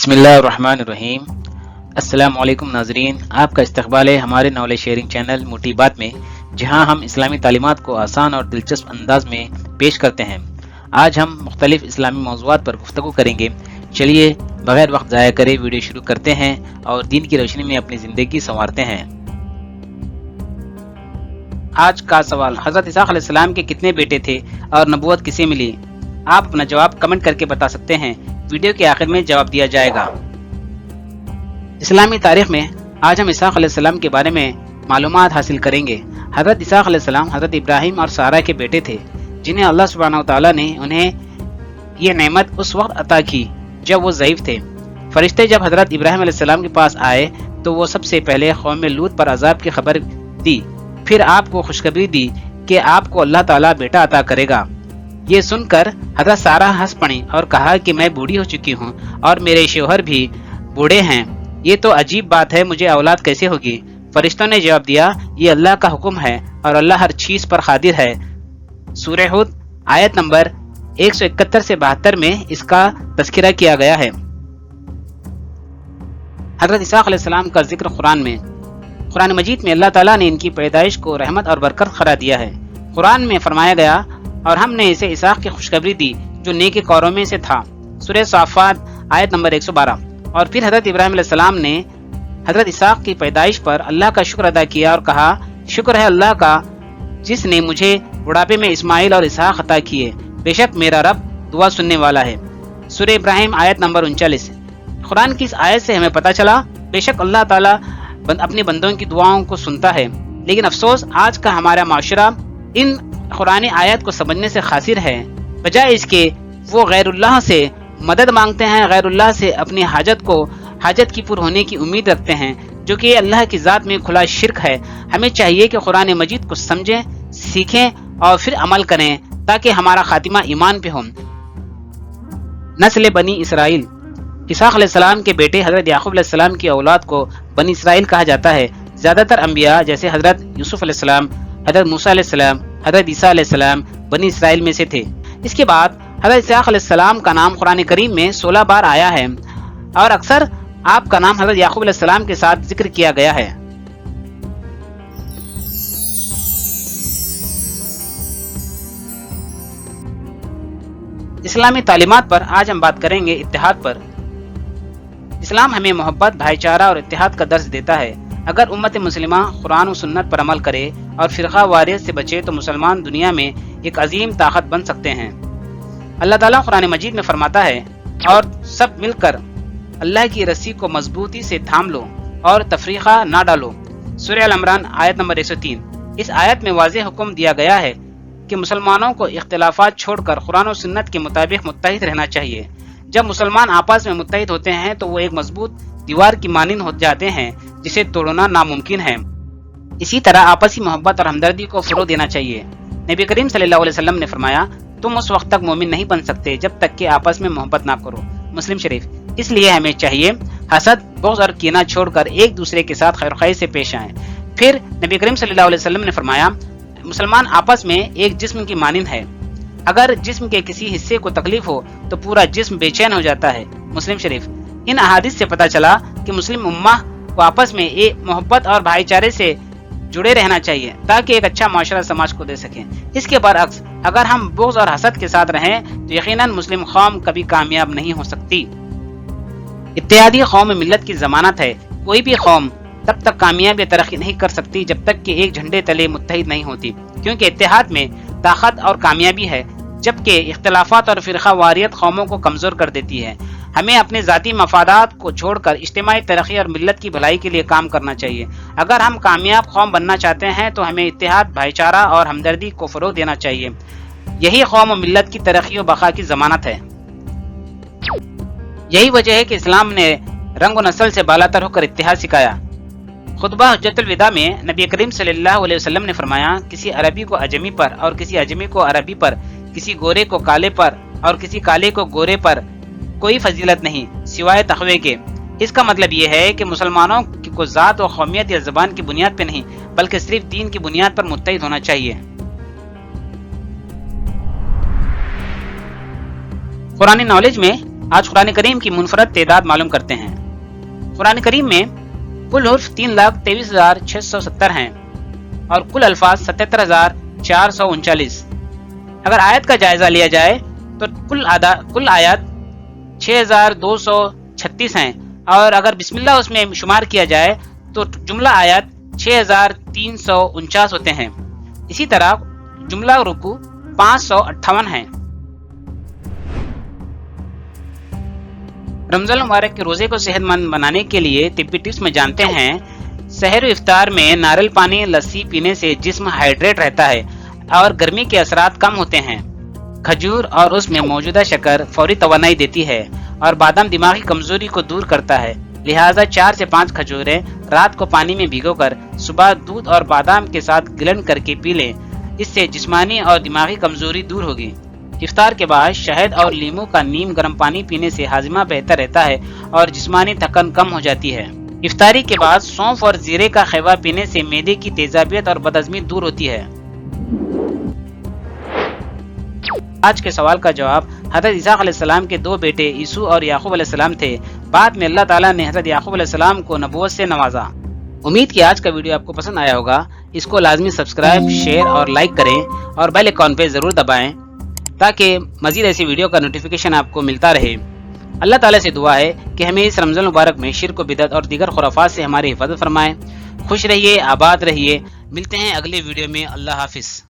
بسم اللہ الرحمن الرحیم۔ السلام علیکم ناظرین، آپ کا استقبال ہے ہمارے نالج شیئرنگ چینل موٹی بات میں، جہاں ہم اسلامی تعلیمات کو آسان اور دلچسپ انداز میں پیش کرتے ہیں۔ آج ہم مختلف اسلامی موضوعات پر گفتگو کریں گے۔ چلیے بغیر وقت ضائع کرے ویڈیو شروع کرتے ہیں اور دین کی روشنی میں اپنی زندگی سنوارتے ہیں۔ آج کا سوال، حضرت عیسیٰ علیہ السلام کے کتنے بیٹے تھے اور نبوت کسے ملی؟ آپ اپنا جواب کمنٹ کر کے بتا سکتے ہیں، ویڈیو کے آخر میں جواب دیا جائے گا۔ اسلامی تاریخ میں آج ہم عیسیٰ علیہ السلام کے بارے میں معلومات حاصل کریں گے۔ حضرت عیسیٰ علیہ السلام حضرت ابراہیم اور سارہ کے بیٹے تھے، جنہیں اللہ سبحانہ وتعالی نے انہیں یہ نعمت اس وقت عطا کی جب وہ ضعیف تھے۔ فرشتے جب حضرت ابراہیم علیہ السلام کے پاس آئے تو وہ سب سے پہلے قوم لوط پر عذاب کی خبر دی، پھر آپ کو خوشخبری دی کہ آپ کو اللہ تعالیٰ بیٹا عطا کرے گا۔ یہ سن کر حضرت سارہ ہنس پڑی اور کہا کہ میں بوڑھی ہو چکی ہوں اور میرے شوہر بھی بوڑھے ہیں، یہ تو عجیب بات ہے، مجھے اولاد کیسے ہوگی؟ فرشتوں نے جواب دیا، یہ اللہ کا حکم ہے اور اللہ ہر چیز پر قادر ہے۔ سورہ ہود آیت نمبر 171 سے 72 میں اس کا تذکرہ کیا گیا ہے۔ حضرت عیسیٰ علیہ السلام کا ذکر قرآن مجید میں اللہ تعالیٰ نے ان کی پیدائش کو رحمت اور برکت قرار دیا ہے۔ قرآن میں فرمایا گیا، اور ہم نے اسے اسحاق کی خوشخبری دی جو نیک کاروں میں سے تھا۔ سورہ صافات آیت نمبر 112۔ اور پھر حضرت ابراہیم علیہ السلام نے حضرت اسحاق کی پیدائش پر اللہ کا شکر ادا کیا اور کہا، شکر ہے اللہ کا جس نے مجھے بڑھاپے میں اسماعیل اور اسحاق عطا کیے، بے شک میرا رب دعا سننے والا ہے۔ سورہ ابراہیم آیت نمبر 39۔ قرآن کی اس آیت سے ہمیں پتہ چلا، بے شک اللہ تعالیٰ اپنے بندوں کی دعاؤں کو سنتا ہے، لیکن افسوس آج کا ہمارا معاشرہ ان قرآن آیت کو سمجھنے سے قاصر ہے، بجائے اس کے وہ غیر اللہ سے مدد مانگتے ہیں، غیر اللہ سے اپنی حاجت کی پر ہونے کی امید رکھتے ہیں، جو کہ اللہ کی ذات میں کھلا شرک ہے۔ ہمیں چاہیے کہ قرآن مجید کو سمجھیں، سیکھیں اور پھر عمل کریں تاکہ ہمارا خاتمہ ایمان پہ ہو۔ نسل بنی اسرائیل، عیسیٰ علیہ السلام کے بیٹے حضرت یعقوب علیہ السلام کی اولاد کو بنی اسرائیل کہا جاتا ہے۔ زیادہ تر انبیاء جیسے حضرت یوسف علیہ السلام، حضرت موسیٰ علیہ السلام، حضرت عیسیٰ علیہ السلام بنی اسرائیل میں سے تھے۔ اس کے بعد حضرت عیسیٰ علیہ السلام کا نام قرآن کریم میں 16 بار آیا ہے اور اکثر آپ کا نام حضرت یعقوب علیہ السلام کے ساتھ ذکر کیا گیا ہے۔ اسلامی تعلیمات پر آج ہم بات کریں گے اتحاد پر۔ اسلام ہمیں محبت، بھائی چارہ اور اتحاد کا درس دیتا ہے۔ اگر امت مسلمہ قرآن و سنت پر عمل کرے اور فرقہ واریت سے بچے تو مسلمان دنیا میں ایک عظیم طاقت بن سکتے ہیں۔ اللہ تعالیٰ قرآن مجید میں فرماتا ہے، اور سب مل کر اللہ کی رسی کو مضبوطی سے تھام لو اور تفریقہ نہ ڈالو۔ سورہ ال عمران آیت نمبر 103۔ اس آیت میں واضح حکم دیا گیا ہے کہ مسلمانوں کو اختلافات چھوڑ کر قرآن و سنت کے مطابق متحد رہنا چاہیے۔ جب مسلمان آپس میں متحد ہوتے ہیں تو وہ ایک مضبوط دیوار کی مانند ہو جاتے ہیں جسے توڑنا ناممکن ہے۔ اسی طرح آپسی محبت اور ہمدردی کو فروغ دینا چاہیے۔ نبی کریم صلی اللہ علیہ وسلم نے فرمایا، تم اس وقت تک مومن نہیں بن سکتے جب تک کہ آپس میں محبت نہ کرو۔ مسلم شریف۔ اس لیے ہمیں چاہیے حسد، بغض اور کینہ چھوڑ کر ایک دوسرے کے ساتھ خیر خواہی سے پیش آئیں۔ پھر نبی کریم صلی اللہ علیہ وسلم نے فرمایا، مسلمان آپس میں ایک جسم کی مانند ہے، اگر جسم کے کسی حصے کو تکلیف ہو تو پورا جسم بے چین ہو جاتا ہے۔ مسلم شریف۔ ان احادیث سے پتہ چلا کہ مسلم امہ کو آپس میں ایک محبت اور بھائی چارے سے جڑے رہنا چاہیے تاکہ ایک اچھا معاشرہ سماج کو دے سکیں۔ اس کے برعکس اگر ہم بغض اور حسد کے ساتھ رہیں تو یقیناً مسلم قوم کبھی کامیاب نہیں ہو سکتی۔ اتحادی قوم ملت کی ضمانت ہے۔ کوئی بھی قوم تب تک کامیاب یا ترقی نہیں کر سکتی جب تک کہ ایک جھنڈے تلے متحد نہیں ہوتی، کیونکہ اتحاد میں طاقت اور کامیابی ہے، جبکہ اختلافات اور فرقہ واریت قوموں کو کمزور کر دیتی ہے۔ ہمیں اپنے ذاتی مفادات کو چھوڑ کر اجتماعی ترقی اور ملت کی بھلائی کے لیے کام کرنا چاہیے۔ اگر ہم کامیاب قوم بننا چاہتے ہیں تو ہمیں اتحاد، بھائی چارہ اور ہمدردی کو فروغ دینا چاہیے۔ یہی قوم و ملت کی ترقی و بقا کی ضمانت ہے۔ یہی وجہ ہے کہ اسلام نے رنگ و نسل سے بالاتر ہو کر اتحاد سکھایا۔ خطبہ حجۃ الوداع میں نبی کریم صلی اللہ علیہ وسلم نے فرمایا، کسی عربی کو اجمی پر اور کسی اجمی کو عربی پر، کسی گورے کو کالے پر اور کسی کالے کو گورے پر کوئی فضیلت نہیں سوائے تقوی کے۔ اس کا مطلب یہ ہے کہ مسلمانوں کو ذات و قومیت یا زبان کی بنیاد پہ نہیں بلکہ صرف دین کی بنیاد پر متحد ہونا چاہیے۔ قرآن نالج میں آج قرآن کریم کی منفرد تعداد معلوم کرتے ہیں۔ قرآن کریم میں کل حرف 3,23,670 ہیں اور کل الفاظ 77,439۔ اگر آیت کا جائزہ لیا جائے تو کل آیات 6,236 ہیں، اور اگر بسم اللہ اس میں شمار کیا جائے تو جملہ آیات 6,349 ہوتے ہیں۔ اسی طرح جملہ رکوع 558 ہیں۔ رمضان المبارک کے روزے کو صحت مند بنانے کے لیے طبی ٹپس میں جانتے ہیں۔ سحر و افطار میں ناریل پانی لسی پینے سے جسم ہائیڈریٹ رہتا ہے اور گرمی کے اثرات کم ہوتے ہیں۔ کھجور اور اس میں موجودہ شکر فوری توانائی دیتی ہے اور بادام دماغی کمزوری کو دور کرتا ہے، لہٰذا 4 سے 5 کھجوریں رات کو پانی میں بھگو کر صبح دودھ اور بادام کے ساتھ گلن کر کے پی لیں، اس سے جسمانی اور دماغی کمزوری دور ہوگی۔ افطار کے بعد شہد اور لیموں کا نیم گرم پانی پینے سے ہاضمہ بہتر رہتا ہے اور جسمانی تھکن کم ہو جاتی ہے۔ افطاری کے بعد سونف اور زیرے کا خیوہ پینے سے معدے کی تیزابیت اور بدہضمی دور ہوتی ہے۔ آج کے سوال کا جواب حضرت عیسیٰ علیہ السلام کے 2 بیٹے یسوع اور یعقوب علیہ السلام تھے۔ بعد میں اللہ تعالیٰ نے حضرت یعقوب علیہ السلام کو نبوت سے نوازا۔ امید کہ آج کا ویڈیو آپ کو پسند آیا ہوگا۔ اس کو لازمی سبسکرائب، شیئر اور لائک کریں اور بیل آئیکن پہ ضرور دبائیں تاکہ مزید ایسی ویڈیو کا نوٹیفیکیشن آپ کو ملتا رہے۔ اللہ تعالیٰ سے دعا ہے کہ ہمیں اس رمضان المبارک میں شرک و بدعت اور دیگر خرافات سے ہماری حفاظت فرمائے۔ خوش رہیے، آباد رہیے، ملتے ہیں اگلے ویڈیو میں۔ اللہ حافظ۔